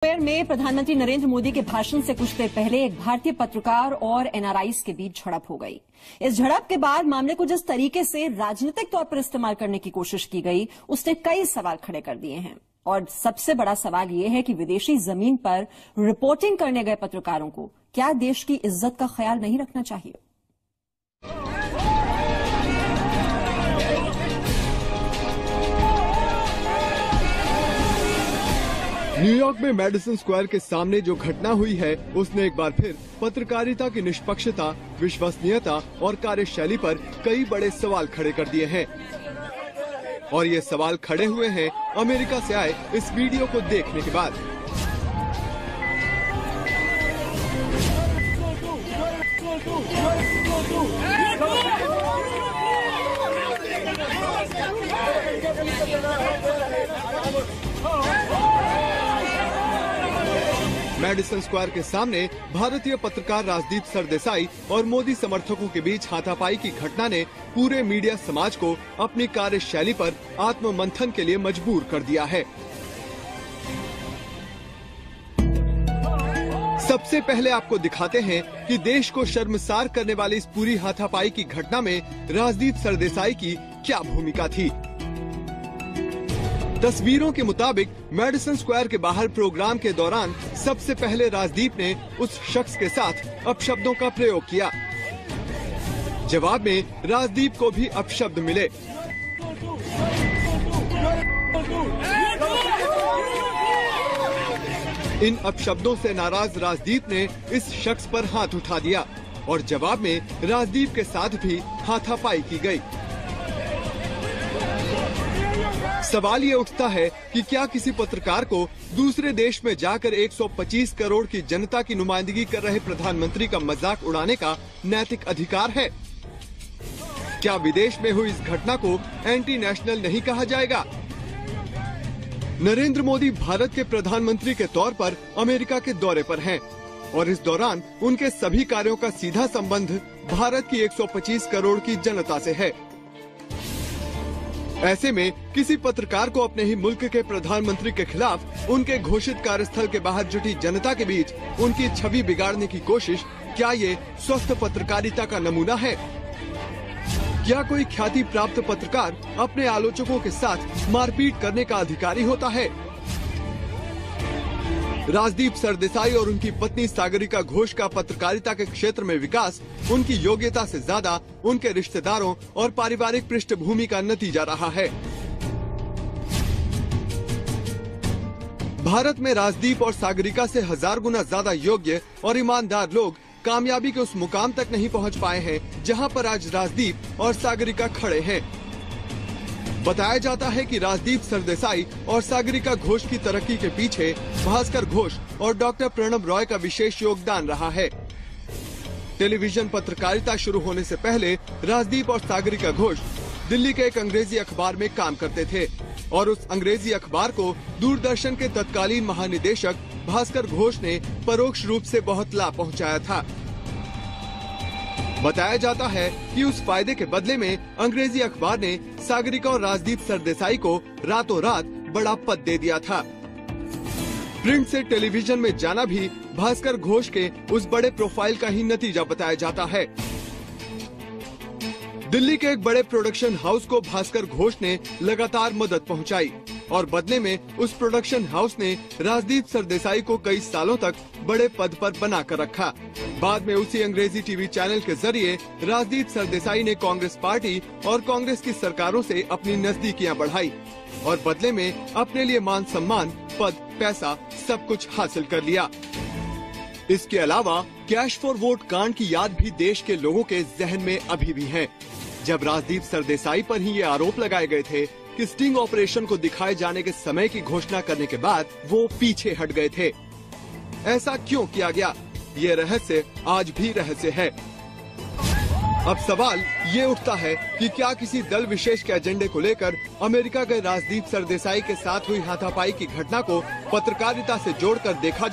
मुंबई में प्रधानमंत्री नरेंद्र मोदी के भाषण से कुछ देर पहले एक भारतीय पत्रकार और एनआरआईज के बीच झड़प हो गई। इस झड़प के बाद मामले को जिस तरीके से राजनीतिक तौर पर इस्तेमाल करने की कोशिश की गई, उसने कई सवाल खड़े कर दिए हैं। और सबसे बड़ा सवाल यह है कि विदेशी जमीन पर रिपोर्टिंग करने गए पत्रकारों को क्या देश की इज्जत का ख्याल नहीं रखना चाहिए? न्यूयॉर्क में मैडिसन स्क्वायर के सामने जो घटना हुई है, उसने एक बार फिर पत्रकारिता की निष्पक्षता, विश्वसनीयता और कार्यशैली पर कई बड़े सवाल खड़े कर दिए हैं। और ये सवाल खड़े हुए हैं अमेरिका से आए इस वीडियो को देखने के बाद। मैडिसन स्क्वायर के सामने भारतीय पत्रकार राजदीप सरदेसाई और मोदी समर्थकों के बीच हाथापाई की घटना ने पूरे मीडिया समाज को अपनी कार्यशैली पर आत्ममंथन के लिए मजबूर कर दिया है। सबसे पहले आपको दिखाते हैं कि देश को शर्मसार करने वाली इस पूरी हाथापाई की घटना में राजदीप सरदेसाई की क्या भूमिका थी। तस्वीरों के मुताबिक मैडिसन स्क्वायर के बाहर प्रोग्राम के दौरान सबसे पहले राजदीप ने उस शख्स के साथ अपशब्दों का प्रयोग किया। जवाब में राजदीप को भी अपशब्द मिले। इन अपशब्दों से नाराज राजदीप ने इस शख्स पर हाथ उठा दिया और जवाब में राजदीप के साथ भी हाथापाई की गई। सवाल ये उठता है कि क्या किसी पत्रकार को दूसरे देश में जाकर 125 करोड़ की जनता की नुमाइंदगी कर रहे प्रधानमंत्री का मजाक उड़ाने का नैतिक अधिकार है? क्या विदेश में हुई इस घटना को एंटी नेशनल नहीं कहा जाएगा? नरेंद्र मोदी भारत के प्रधानमंत्री के तौर पर अमेरिका के दौरे पर हैं और इस दौरान उनके सभी कार्यों का सीधा संबंध भारत की 125 करोड़ की जनता से है। ऐसे में किसी पत्रकार को अपने ही मुल्क के प्रधानमंत्री के खिलाफ उनके घोषित कार्यस्थल के बाहर जुटी जनता के बीच उनकी छवि बिगाड़ने की कोशिश, क्या ये स्वस्थ पत्रकारिता का नमूना है? क्या कोई ख्याति प्राप्त पत्रकार अपने आलोचकों के साथ मारपीट करने का अधिकारी होता है? राजदीप सरदेसाई और उनकी पत्नी सागरिका घोष का पत्रकारिता के क्षेत्र में विकास उनकी योग्यता से ज्यादा उनके रिश्तेदारों और पारिवारिक पृष्ठभूमि का नतीजा रहा है। भारत में राजदीप और सागरिका से 1000 गुना ज्यादा योग्य और ईमानदार लोग कामयाबी के उस मुकाम तक नहीं पहुंच पाए हैं जहां पर आज राजदीप और सागरिका खड़े हैं। बताया जाता है कि राजदीप सरदेसाई और सागरिका घोष की तरक्की के पीछे भास्कर घोष और डॉक्टर प्रणब रॉय का विशेष योगदान रहा है। टेलीविजन पत्रकारिता शुरू होने से पहले राजदीप और सागरिका घोष दिल्ली के एक अंग्रेजी अखबार में काम करते थे और उस अंग्रेजी अखबार को दूरदर्शन के तत्कालीन महानिदेशक भास्कर घोष ने परोक्ष रूप से बहुत लाभ पहुंचाया था। बताया जाता है कि उस फायदे के बदले में अंग्रेजी अखबार ने सागरिका और राजदीप सरदेसाई को रातों रात बड़ा पद दे दिया था। प्रिंट से टेलीविजन में जाना भी भास्कर घोष के उस बड़े प्रोफाइल का ही नतीजा बताया जाता है। दिल्ली के एक बड़े प्रोडक्शन हाउस को भास्कर घोष ने लगातार मदद पहुंचाई और बदले में उस प्रोडक्शन हाउस ने राजदीप सरदेसाई को कई सालों तक बड़े पद पर बना कर रखा। बाद में उसी अंग्रेजी टीवी चैनल के जरिए राजदीप सरदेसाई ने कांग्रेस पार्टी और कांग्रेस की सरकारों से अपनी नजदीकियां बढ़ाई और बदले में अपने लिए मान सम्मान, पद, पैसा सब कुछ हासिल कर लिया। इसके अलावा कैश फॉर वोट कांड की याद भी देश के लोगों के जहन में अभी भी है। जब राजदीप सरदेसाई पर ही ये आरोप लगाए गए थे कि स्टिंग ऑपरेशन को दिखाए जाने के समय की घोषणा करने के बाद वो पीछे हट गए थे। ऐसा क्यों किया गया, ये रहस्य आज भी रहस्य है। अब सवाल ये उठता है कि क्या किसी दल विशेष के एजेंडे को लेकर अमेरिका गए राजदीप सरदेसाई के साथ हुई हाथापाई की घटना को पत्रकारिता से जोड़कर देखा